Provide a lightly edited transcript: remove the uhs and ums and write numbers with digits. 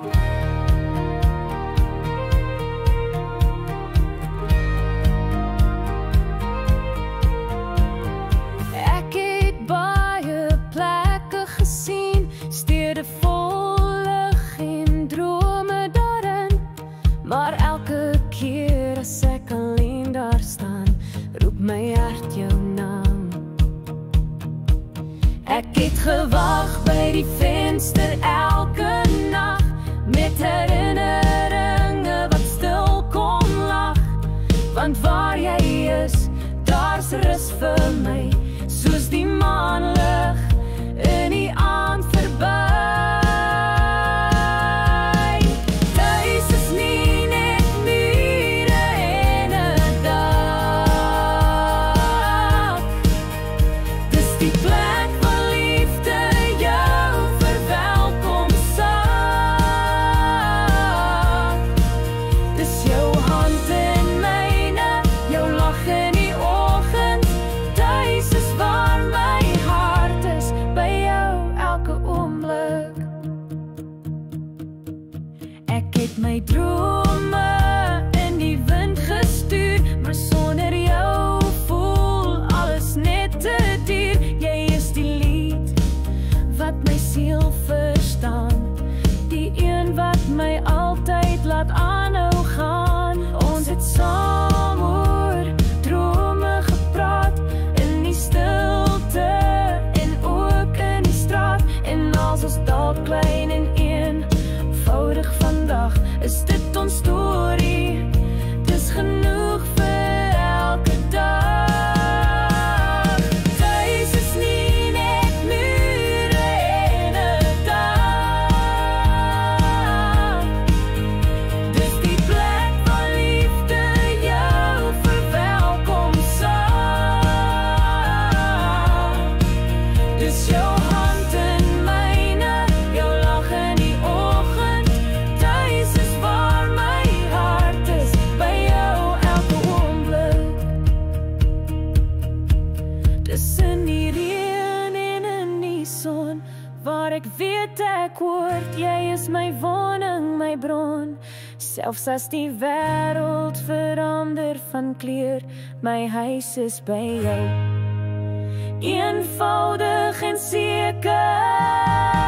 Ek het baie plekke gesien, stede vol lig en drome daarin, maar elke keer as ek alleen daar staan, roep my hart jou naam. Ek het gewag by die venster elke nag, met herinneringe wat stil kon lag, want waar jy is, daar's rus vir my, soos die maanlig in die aand verby. Tuis is nie net mure en 'n dak, dis die plek waar liefde jou verwelkom sak. Dis jou hand in myne, jou lag in die oggend, tuis is waar my hart is, by jou elke oomblik. Ek het my drome in die wind gestuur, maar sonder jou voel alles net te duur. Jy is die lied wat my siel verstaan, die een wat my altyd laat aanhou gaan. Ons het saam oor drome gepraat, in die stilte en ook in die straat. En als ons dalk klein en eenvoudig vandag, is dit ons storie, dis genoeg vir elke dag. Tuis is nie net mure en 'n dak, dis die plek waar liefde jou verwelkom sak. Dis jou hand in myne, jou lag in die oggend, tuis is waar my hart is, by jou elke oomblik. Dis in die reën en in die son, waar ek weet ek hoort, jy is my woning, my bron. Selfs as die wêreld verander van kleur, my huis is by jou. Eenvoudig en seker.